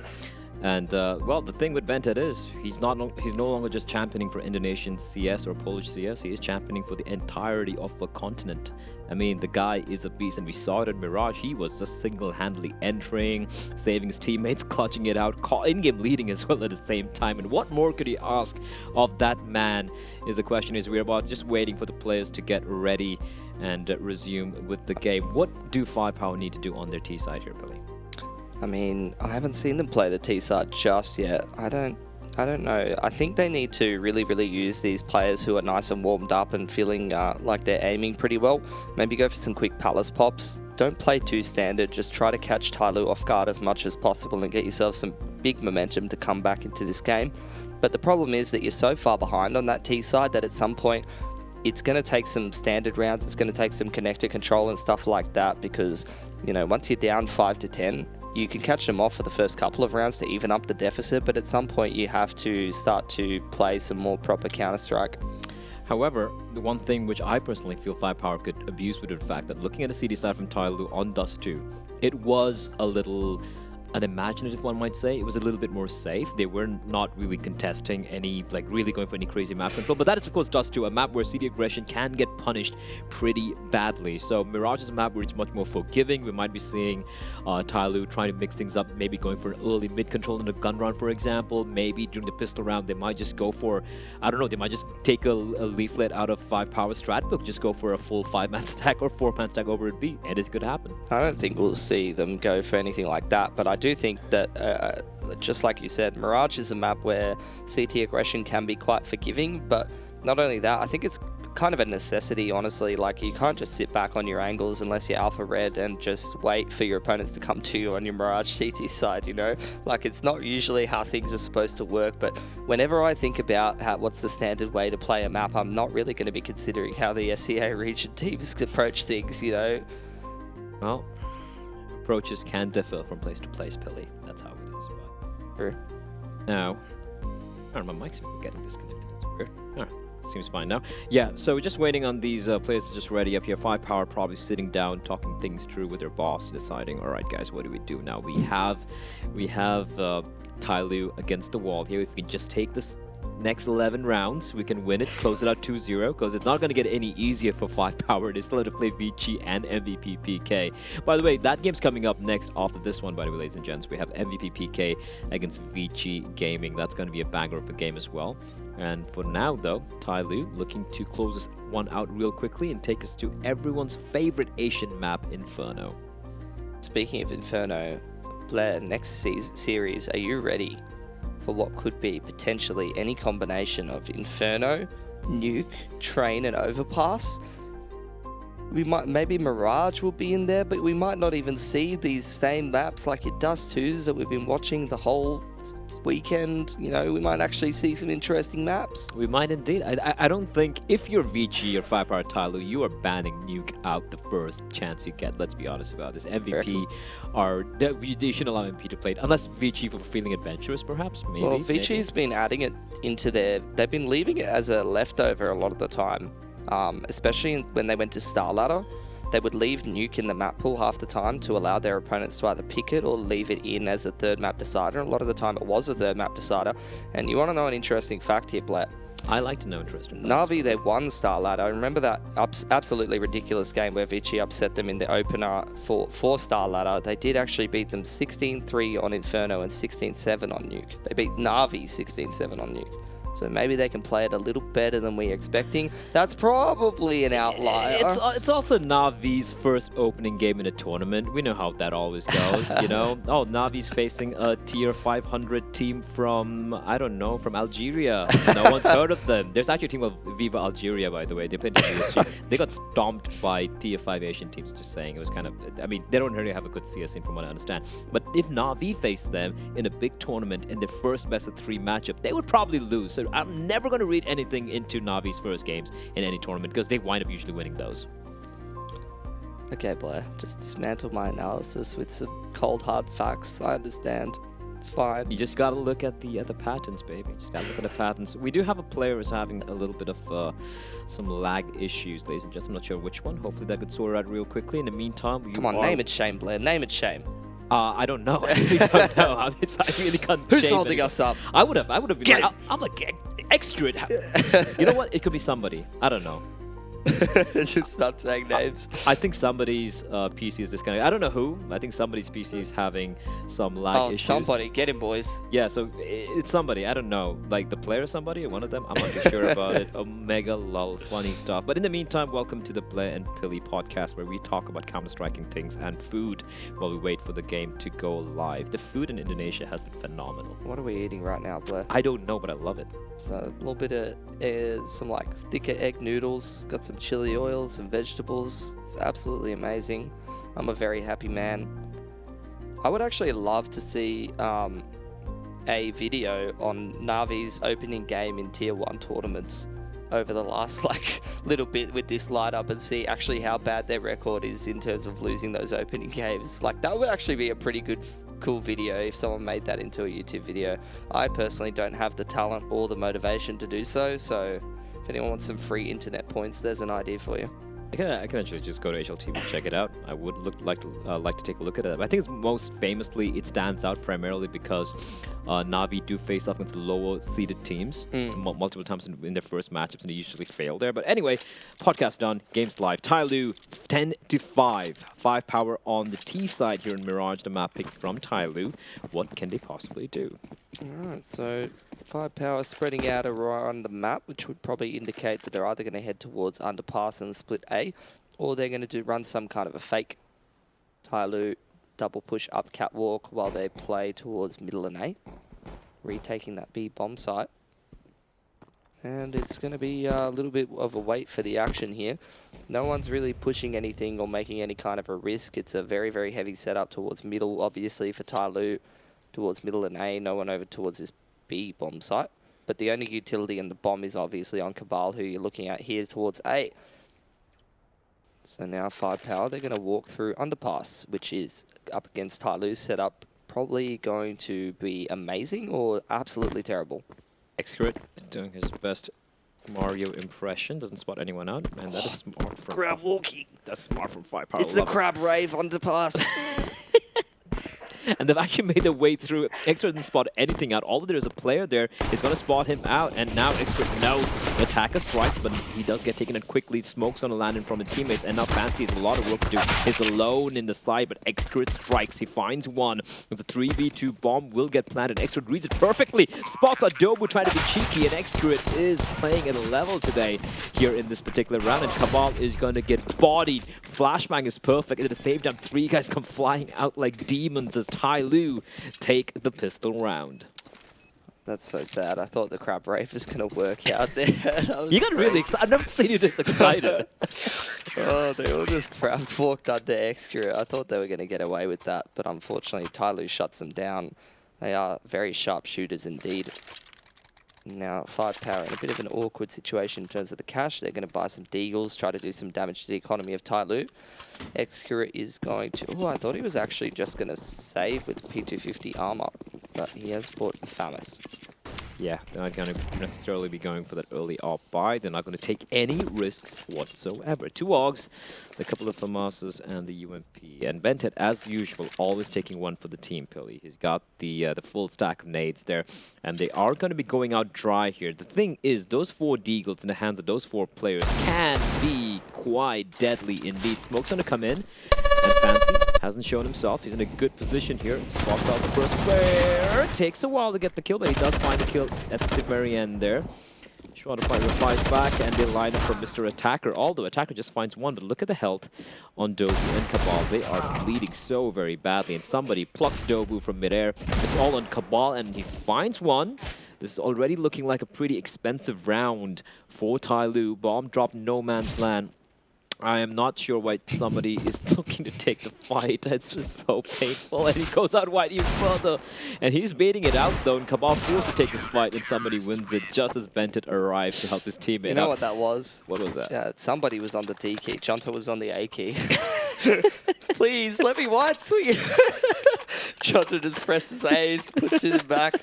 And, well, the thing with Bentet is, he's no longer just championing for Indonesian CS or Polish CS, he is championing for the entirety of a continent. I mean, the guy is a beast, and we saw it in Mirage. He was just single-handedly entering, saving his teammates, clutching it out, in-game leading as well at the same time. And what more could he ask of that man is the question. Is we're about just waiting for the players to get ready and resume with the game. What do 5Power need to do on their T side here, Billy? I mean, I haven't seen them play the T side just yet. I don't know. I think they need to really use these players who are nice and warmed up and feeling like they're aiming pretty well. Maybe go for some quick palace pops. Don't play too standard. Just try to catch Tyloo off guard as much as possible and get yourself some big momentum to come back into this game. But the problem is that you're so far behind on that T side that at some point it's going to take some standard rounds. It's going to take some connector control and stuff like that because, you know, once you're down 5 to 10, you can catch them off for the first couple of rounds to even up the deficit, but at some point you have to start to play some more proper Counter-Strike. However, the one thing which I personally feel 5Power could abuse with the fact that looking at the CD side from Tyloo on Dust 2, it was a little unimaginative, one might say. It was a little bit more safe. They were not really contesting any, like really going for any crazy map control. But that is, of course, Dust 2, a map where CD aggression can get punished pretty badly. So Mirage is a map where it's much more forgiving. We might be seeing Tyloo trying to mix things up, maybe going for an early mid control in the gun round, for example. Maybe during the pistol round, they might just go for, I don't know, they might just take a leaflet out of 5Power strat book, just go for a full 5-man stack or 4-man stack over at B, and it could happen. I don't think we'll see them go for anything like that, but I do think that, just like you said, Mirage is a map where CT aggression can be quite forgiving, but not only that, I think it's kind of a necessity, honestly. Like, you can't just sit back on your angles unless you're alpha red and just wait for your opponents to come to you on your Mirage CT side, you know? Like, it's not usually how things are supposed to work, but whenever I think about what's the standard way to play a map, I'm not really going to be considering how the SEA region teams approach things, you know? Well, approaches can differ from place to place, Pilly. That's how it is. But Sure. now, I don't know, my mic's getting disconnected. That's weird. Alright, seems fine now. Yeah, so we're just waiting on these players to just ready up here. 5Power probably sitting down, talking things through with their boss, deciding, all right, guys, what do we do now? We have Tyloo against the wall here. If we can just take this next 11 rounds, we can win it, close it out 2-0, because it's not going to get any easier for 5Power. They still have to play Vici and MVP PK. By the way, that game's coming up next after this one, by the way, ladies and gents. We have MVP PK against Vici Gaming. That's going to be a banger of a game as well. And for now, though, Tyloo looking to close this one out real quickly and take us to everyone's favorite Asian map, Inferno. Speaking of Inferno, Blair, next series, are you ready for what could be potentially any combination of Inferno, Nuke, Train, and Overpass? We might, maybe Mirage will be in there, but we might not even see these same maps like it does twos that we've been watching the whole weekend. You know, we might actually see some interesting maps. We might indeed. I don't think if you're Vici or 5Power Tyloo, you are banning Nuke out the first chance you get. Let's be honest about this. MVP they shouldn't allow MVP to play it unless Vici were feeling adventurous, perhaps. Maybe. Well, Vici's been adding it into they've been leaving it as a leftover a lot of the time. Especially when they went to Star Ladder, they would leave Nuke in the map pool half the time to allow their opponents to either pick it or leave it in as a third map decider. A lot of the time it was a third map decider. And you want to know an interesting fact here, Blair? I like to know interesting facts. Na'Vi, they won Star Ladder. I remember that absolutely ridiculous game where Vici upset them in the opener for Star Ladder. They did actually beat them 16-3 on Inferno and 16-7 on Nuke. They beat Na'Vi 16-7 on Nuke. So maybe they can play it a little better than we're expecting. That's probably an outlier. It's also Navi's first opening game in a tournament. We know how that always goes, you know? Oh, Navi's facing a tier 500 team from, I don't know, from Algeria. No one's heard of them. There's actually a team of Viva Algeria, by the way. They played PSG. They got stomped by tier 5 Asian teams, just saying. It was kind of, I mean, they don't really have a good CS team from what I understand. But if Navi faced them in a big tournament in their first best of 3 matchup, they would probably lose. So I'm never going to read anything into Navi's first games in any tournament because they wind up usually winning those. Okay, Blair, just dismantle my analysis with some cold, hard facts. I understand. It's fine. You just got to look at the patterns, baby. Just got to look at the patterns. We do have a player who's having a little bit of some lag issues, ladies and gentlemen. I'm not sure which one. Hopefully that gets sorted out real quickly. In the meantime, Come on, name it shame, Blair. Name it shame. I don't know. I really don't know. I really can't. Who's holding us up? I would have been like, I'm like, extra it. You know what? It could be somebody. I don't know. Just start saying names. I think somebody's PC is disconnected. I don't know who. I think somebody's PC is having some lag issues. Somebody. Get him, boys. Yeah, so it's somebody. I don't know. Like the player or somebody, one of them. I'm not too sure about it. Omega lol, funny stuff. But in the meantime, welcome to the Blair and Pilly podcast where we talk about counter-striking things and food while we wait for the game to go live. The food in Indonesia has been phenomenal. What are we eating right now, Blair? I don't know, but I love it. So a little bit of some like thicker egg noodles. Got some chili oil, some vegetables. It's absolutely amazing. I'm a very happy man. I would actually love to see a video on Navi's opening game in Tier 1 tournaments over the last little bit with this lineup and see actually how bad their record is in terms of losing those opening games. Like that would actually be a pretty cool video if someone made that into a YouTube video. I personally don't have the talent or the motivation to do so, so if anyone wants some free internet points, there's an idea for you. I can actually just go to HLTV and check it out. I would like to take a look at it. I think it's most famously, it stands out primarily because Na'Vi do face off against lower seeded teams multiple times in their first matchups, and they usually fail there. But anyway, podcast done, games live. Tyloo 10-5, 5Power on the T side here in Mirage. The map pick from Tyloo. What can they possibly do? All right, so 5Power spreading out around the map, which would probably indicate that they're either going to head towards Underpass and split A, or they're going to run some kind of a fake Tyloo double push up catwalk while they play towards middle and A, retaking that B bomb site. And it's going to be a little bit of a wait for the action here. No one's really pushing anything or making any kind of a risk. It's a very, very heavy setup towards middle, obviously, for Tyloo. Towards middle and A, no one over towards this B bomb site. But the only utility in the bomb is obviously on Cabal, who you're looking at here towards A. So now 5Power, they're going to walk through Underpass, which is up against Tyloo's setup. Probably going to be amazing or absolutely terrible. Excret doing his best Mario impression, doesn't spot anyone out, and that is smart from crab walking. That's smart from 5Power. It's the crab rave Underpass. and they've actually made their way through. Extra didn't spot anything out. Although there's a player there, he's going to spot him out, and now Extra knows attacker strikes, but he does get taken in quickly. Smoke's going to land in front of teammates, and now Fancy has a lot of work to do. He's alone in the side, but Extra strikes. He finds one. The 3v2 bomb will get planted. Extra reads it perfectly. Spots Adobu trying to be cheeky, and Extra is playing at a level today here in this particular round, and Cabal is going to get bodied. Flashbang is perfect, and at the same time, 3 guys come flying out like demons as Tyloo take the pistol round. That's so sad. I thought the crab rave was going to work out there. You got really excited. I've never seen you this excited. Oh, they all just crowds walked under Extra. I thought they were going to get away with that, but unfortunately, Tyloo shuts them down. They are very sharp shooters indeed. Now, 5Power in a bit of an awkward situation in terms of the cash. They're going to buy some deagles, try to do some damage to the economy of Tyloo. Extra is going to... Oh, I thought he was actually just going to save with P250 armor, but he has bought a FAMAS. Yeah, they're not going to necessarily be going for that early op buy. They're not going to take any risks whatsoever. 2 AUGs, a couple of FAMASs, and the UMP. And Bentet, as usual, always taking one for the team, Pilly. He's got the full stack of nades there, and they are going to be going out dry here. The thing is, those 4 deagles in the hands of those 4 players can be quite deadly indeed. Smoke's going to come in, and Fancy hasn't shown himself. He's in a good position here. Spots out the first player. Takes a while to get the kill, but he does find the kill at the very end there. Showdown replies back, and they line up for Mr. Attacker. Although Attacker just finds one, but look at the health on Dobu and Cabal. They are bleeding so very badly, and somebody plucks Dobu from midair. It's all on Cabal, and he finds one. This is already looking like a pretty expensive round for Tyloo. Bomb dropped no man's land. I am not sure why somebody is looking to take the fight. It's just so painful, and he goes out wide even further. And he's baiting it out, though, and Cabal forced to take this fight, and somebody wins it just as Bentet arrives to help his teammate. You know what that was? What was that? Yeah, somebody was on the D key. Junta was on the A key. Please, let me white swing. Junta just presses A's, pushes it back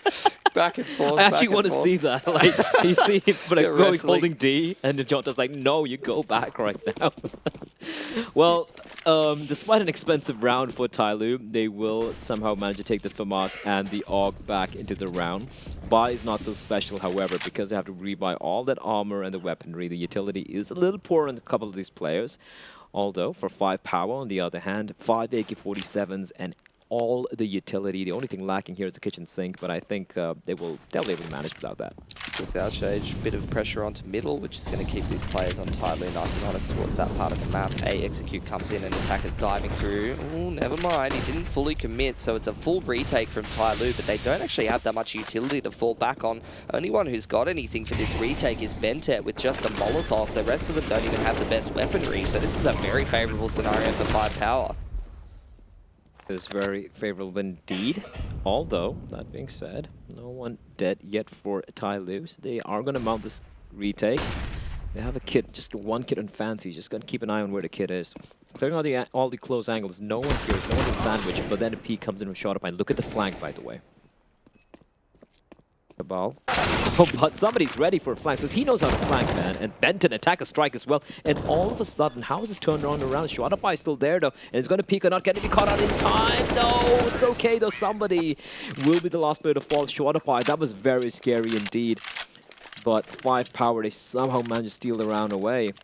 and forth. I actually want to see that. Like, you see him going holding D, and the Junta's like, no, you go back right now. Well, despite an expensive round for Tyloo, they will somehow manage to take this FAMAS and the AUG back into the round. Buy is not so special, however, because they have to rebuy all that armor and the weaponry. The utility is a little poor on a couple of these players. Although, for 5Power, on the other hand, 5 AK-47s and all the utility. The only thing lacking here is the kitchen sink, but I think they'll be able to manage without that. This outstage, bit of pressure onto middle, which is going to keep these players on Tyloo nice and honest towards that part of the map. Execute comes in and Attacker's diving through. Oh, never mind, he didn't fully commit, so it's a full retake from Tyloo, but they don't actually have that much utility to fall back on. Only one who's got anything for this retake is Bentet with just a Molotov. The rest of them don't even have the best weaponry, so this is a very favourable scenario for 5Power. Is very favorable indeed. Although, that being said, no one dead yet for Tyloo. So they are going to mount this retake. They have a kid, just one kid on Fancy. Just going to keep an eye on where the kid is. Clearing all the close angles. No one here. No one in sandwich. But then a P comes in with shot up. And look at the flank, by the way. Cabal. Oh, but somebody's ready for a flank, because he knows how to flank, man. And Benton attack a strike as well. And all of a sudden, how is this turned around? Shwadapai is still there, though. And it's going to peek or not. Can it be caught out in time? No, it's okay, though. Somebody will be the last player to fall. Shwadapai, that was very scary indeed. But 5Power, they somehow managed to steal the round away.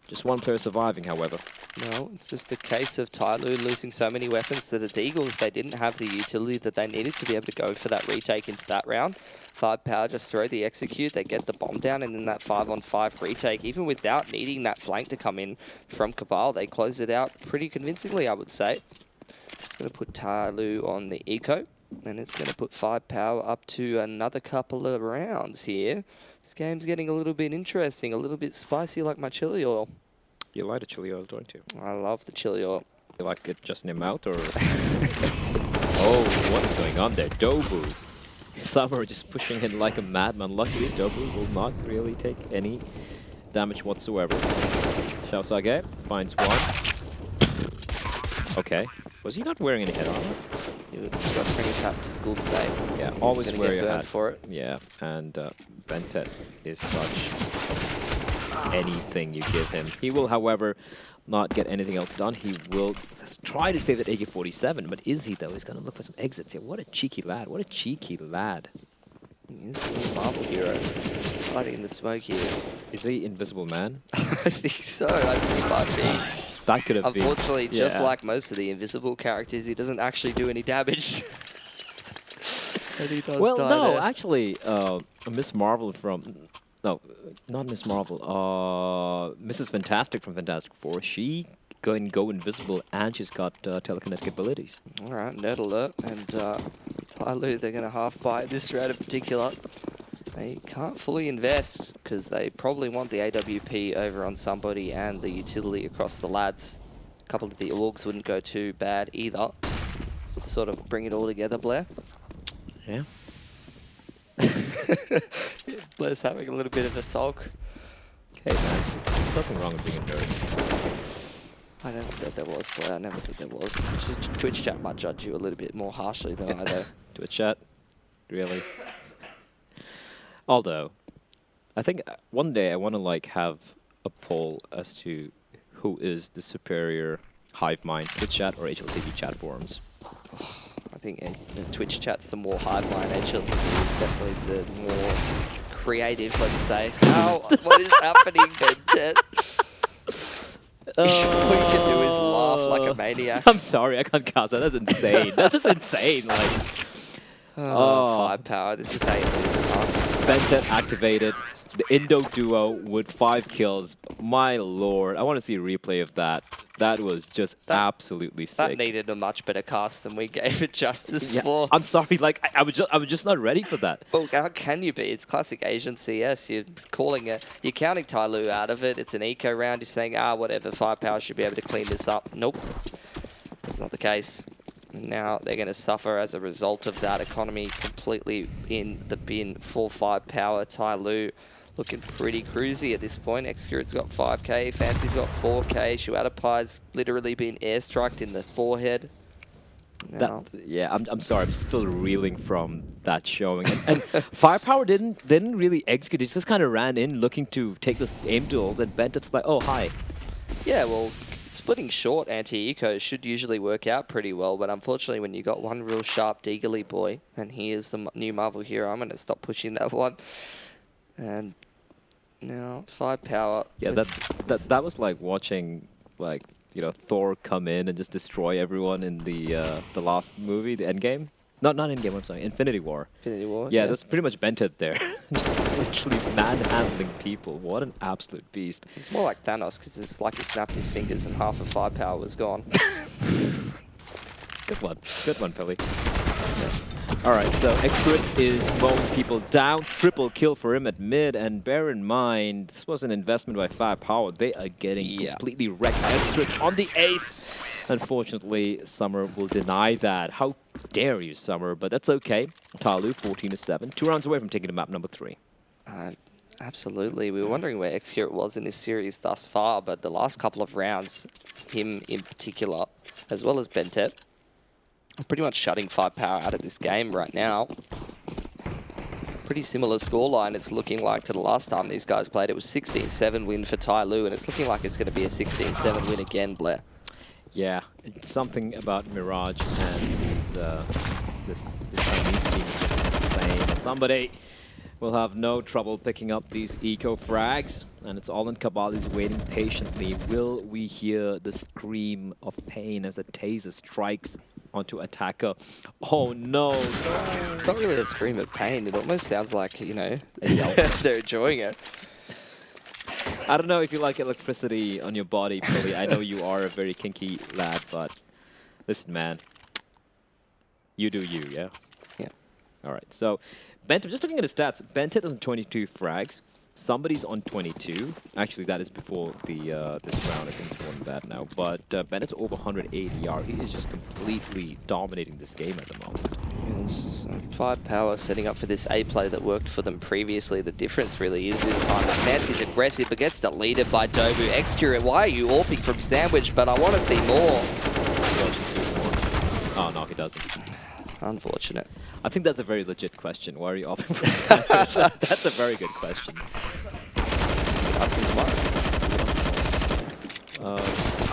Just one player surviving, however. No, it's just the case of Tyloo losing so many weapons to the Deagles. They didn't have the utility that they needed to be able to go for that retake into that round. 5Power just throw the execute, they get the bomb down, and then that 5-on-5 retake, even without needing that flank to come in from Cabal, they close it out pretty convincingly, I would say. It's going to put Tyloo on the eco, and it's going to put 5Power up to another couple of rounds here. This game's getting a little bit interesting, a little bit spicy like my chili oil. You like the chili oil, don't you? I love the chili oil. You like it just in your mouth, or...? Oh, what is going on there? Dobu. Summer just pushing in like a madman. Luckily, Dobu will not really take any damage whatsoever. Shaosage finds one. Okay. Was he not wearing any head armor? He was just bringing his hat to school today. Yeah, always wear your hat for it. Yeah, and Bentet is clutch. anything you give him. He will, however, not get anything else done. He will try to save that AK-47, but is he, though? He's going to look for some exits here. What a cheeky lad. What a cheeky lad. He's a Marvel hero. Hiding in the smoke here. Is he Invisible Man? I think so. I think he might be. That could have been. Unfortunately, just like most of the invisible characters, he doesn't actually do any damage. And he does die there. Actually, Miss Marvel from... No, not Miss Marvel. Mrs. Fantastic from Fantastic Four. She can go invisible, and she's got telekinetic abilities. All right, nerd alert. And Tyloo, they're going to half-buy this round in particular. They can't fully invest because they probably want the AWP over on somebody and the utility across the lads. A couple of the orgs wouldn't go too bad either. Just to sort of bring it all together, Blair. Yeah. Blair's having a little bit of a sulk. Okay, man. There's nothing wrong with being a nerd. I never said there was, Blair. I never said there was. Twitch chat might judge you a little bit more harshly than I, though. Twitch chat? Really? Although, I think one day I want to like have a poll as to who is the superior hive mind, Twitch chat or HLTV chat forums. I think Twitch chat's the more hive mind. HLTV is definitely the more creative, let's say. What is happening, Ben? All you can do is laugh like a maniac. I'm sorry, I can't cast that. That's insane. That's just insane. Like, 5Power. This is how you lose it, huh? Bentet activated. The Indo duo with 5 kills. My lord, I want to see a replay of that. That was just absolutely sick. That needed a much better cast than we gave it justice for. I'm sorry, like I was just not ready for that. Well, how can you be? It's classic Asian CS. You're calling it. You're counting Tyloo out of it. It's an eco round. You're saying, whatever. 5Power should be able to clean this up. Nope, that's not the case. Now they're going to suffer as a result of that. Economy completely in the bin for 5Power. Tyloo looking pretty cruisy at this point. Execute's got 5k, Fancy's got 4k. Shuadapai's literally been airstruck in the forehead. I'm sorry, I'm still reeling from that showing. And 5Power didn't really execute. He just kind of ran in looking to take the aim duels, and Bentet's like, oh, hi. Yeah, well, splitting short anti-eco should usually work out pretty well, but unfortunately when you got one real sharp Deagly boy, and he is the new Marvel hero, I'm going to stop pushing that one. And now 5Power. Yeah, that was like watching like Thor come in and just destroy everyone in the last movie, the Endgame. Not Endgame. I'm sorry, Infinity War. Infinity War. Yeah, that's pretty much Bentet there. Literally manhandling people. What an absolute beast. It's more like Thanos because it's like he snapped his fingers and half of 5Power was gone. Good one, Philly. Alright, so Execute is mowing people down. Triple kill for him at mid, and bear in mind, this was an investment by 5Power. They are getting completely wrecked. Execute on the ace. Unfortunately, Summer will deny that. How dare you, Summer? But that's okay. Tyloo, 14-7. 2 rounds away from taking to map number 3. Absolutely. We were wondering where Execute was in this series thus far, but the last couple of rounds, him in particular, as well as Bentet, pretty much shutting 5Power out of this game right now. Pretty similar scoreline it's looking like to the last time these guys played. It was 16-7 win for Tyloo, and it's looking like it's going to be a 16-7 win again, Blair. Yeah, it's something about Mirage and this Chinese team is just insane. Somebody will have no trouble picking up these eco frags, and it's all in Kabali's waiting patiently. Will we hear the scream of pain as a taser strikes onto attacker? Oh no! It's not really a scream of pain. It almost sounds like, they're enjoying it. I don't know if you like electricity on your body, Billy. I know you are a very kinky lad, but listen, man. You do you, yeah? Yeah. All right, so Bentet, just looking at his stats, Bentet is on 22 frags. Somebody's on 22. Actually, that is before the this round. I think it's more than that now. But Bennett's over 180 yard. He is just completely dominating this game at the moment. Yes, 5Power setting up for this A play that worked for them previously. The difference really is this time that Fancy's aggressive but gets deleted by Dobu. Execute, why are you AWPing from Sandwich? But I want to see more. Oh no, he doesn't. Unfortunate. I think that's a very legit question. Why are you AWPing from Sandwich? That's a very good question. Ask him tomorrow.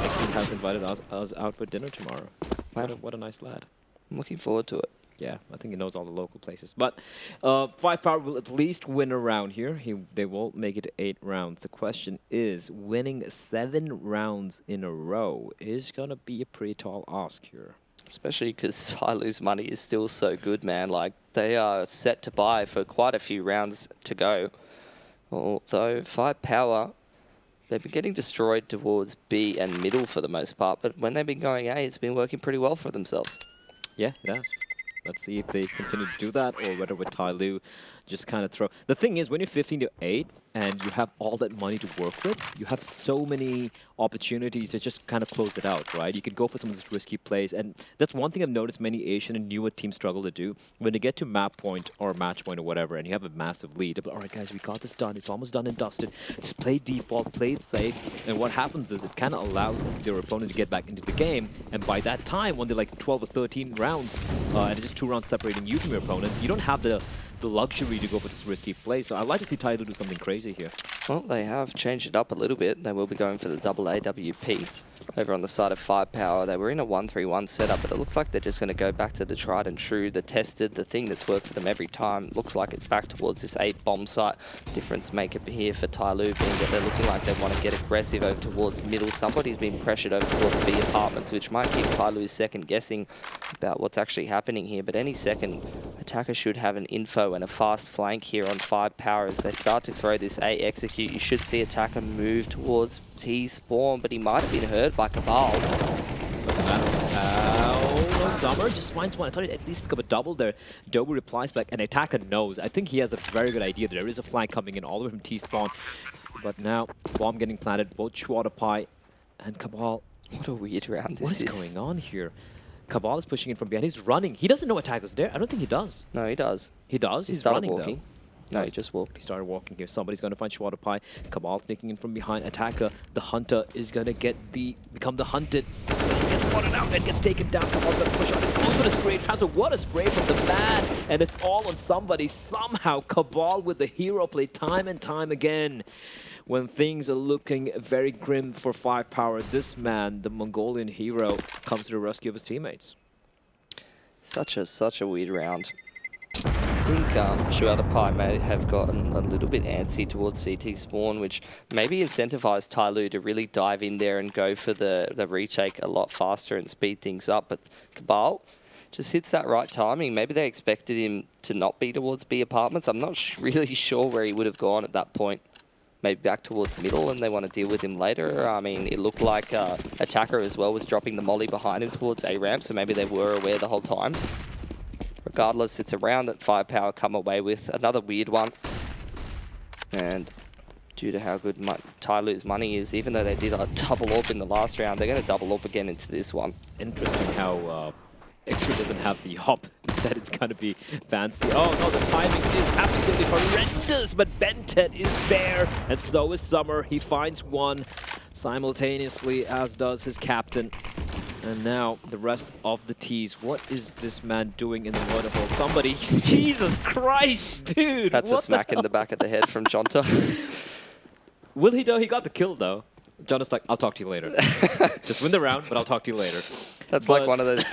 Exton has invited us out for dinner tomorrow. Wow. What a nice lad. I'm looking forward to it. Yeah, I think he knows all the local places. But 5Power will at least win a round here. They won't make it to 8 rounds. The question is, winning 7 rounds in a row is going to be a pretty tall ask here. Especially because Tyloo's money is still so good, man. Like, they are set to buy for quite a few rounds to go. Although 5Power, they've been getting destroyed towards B and middle for the most part. But when they've been going A, it's been working pretty well for themselves. Yeah, it has. Let's see if they continue to do that, or whether with Tyloo just kind of throw. The thing is, when you're 15 to 8 and you have all that money to work with, you have so many opportunities to just kind of close it out, right? You could go for some of these risky plays, and that's one thing I've noticed many Asian and newer teams struggle to do. When they get to map point or match point or whatever, and you have a massive lead, they're like, all right, guys, we got this done. It's almost done and dusted. Just play default, play it safe, and what happens is it kind of allows their opponent to get back into the game, and by that time, when they're like 12 or 13 rounds, and just 2 rounds separating you from your opponents, you don't have the luxury to go for this risky play. So I'd like to see Tyloo do something crazy here. Well, they have changed it up a little bit. They will be going for the double AWP over on the side of 5Power. They were in a 1-3-1 setup, but it looks like they're just going to go back to the tried and true, the tested, the thing that's worked for them every time. Looks like it's back towards this 8 bomb site. Difference maker here for Tyloo being that they're looking like they want to get aggressive over towards middle. Somebody's been pressured over towards B apartments, which might keep Tyloo second guessing about what's actually happening here. But any second, attacker should have an info and a fast flank here on 5Power as they start to throw this A execute. You should see attacker move towards T spawn, but he might have been heard by Cabal. Doesn't matter. No Summer just finds one. I thought he'd at least pick up a double there. Dobu replies back, and attacker knows. I think he has a very good idea that there is a flank coming in all the way from T spawn. But now, bomb getting planted, both Schwaderpie and Cabal. What a weird round this is. What is going on here? Cabal is pushing in from behind. He's running. He doesn't know attacker's there. I don't think he does. No, he does. He does? He's started running, walking. though. No, he just walked. He started walking here. Somebody's going to find Schwaderpie. Cabal sneaking in from behind. Attacker, the hunter, is going to become the hunted. Gets spotted out and gets taken down. Cabal's going to push on it. Goes for the spray. Transfer. What a spray from the man. And it's all on somebody. Somehow, Cabal with the hero play time and time again. When things are looking very grim for 5Power, this man, the Mongolian hero, comes to the rescue of his teammates. Such a weird round. I think Schwaderpie may have gotten a little bit antsy towards CT spawn, which maybe incentivized Tyloo to really dive in there and go for the retake a lot faster and speed things up. But Cabal just hits that right timing. Maybe they expected him to not be towards B apartments. I'm not really sure where he would have gone at that point. Maybe back towards middle and they want to deal with him later. I mean, it looked like attacker as well was dropping the molly behind him towards A ramp, so maybe they were aware the whole time. Regardless, it's a round that 5Power come away with. Another weird one. And due to how good Tyloo's money is, even though they did a double up in the last round, they're going to double up again into this one. Interesting how Extra doesn't have the hop. Instead, it's going to be fancy. Oh, no, the timing is absolutely horrendous, but Bentet is there, and so is Summer. He finds one simultaneously, as does his captain. And now, the rest of the T's. What is this man doing in the waterhole? Somebody, Jesus Christ, dude! That's a smack in the back of the head from Jonta. Will he though? He got the kill though. Jonta's like, I'll talk to you later. Just win the round, but I'll talk to you later. That's like one of those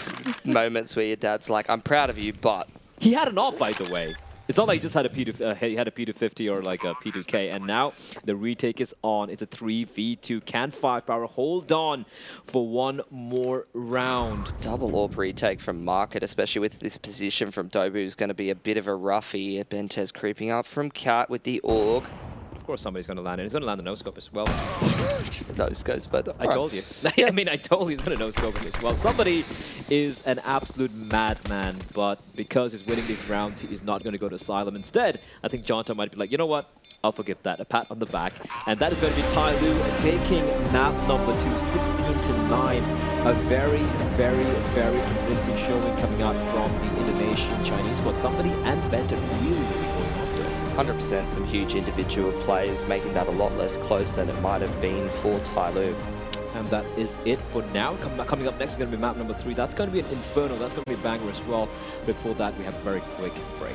moments where your dad's like, I'm proud of you, but... He had an op, by the way. It's not like he just had a he had a P250 or like a P2K, and now the retake is on. It's a 3v2. Can 5Power hold on for one more round? Double AWP retake from Market, especially with this position from Dobu, is going to be a bit of a roughie. Bentez creeping up from Cat with the AUG. Of course somebody's going to land, and he's going to land the no-scope as well. Just no-scopes, but... I told you. I mean, I told you he's going to no-scope it as well. Somebody is an absolute madman, but because he's winning these rounds, he is not going to go to Asylum. Instead, I think Jonta might be like, you know what? I'll forgive that. A pat on the back. And that is going to be Tyloo taking map number 2, 16-9. A very, very, very convincing showing coming out from the Indonesian Chinese squad. Somebody and Benton really going on there. 100% some huge individual plays, making that a lot less close than it might have been for Tyloo. And that is it for now. Coming up next is going to be map number 3. That's going to be an Inferno. That's going to be a banger as well. Before that, we have a very quick break.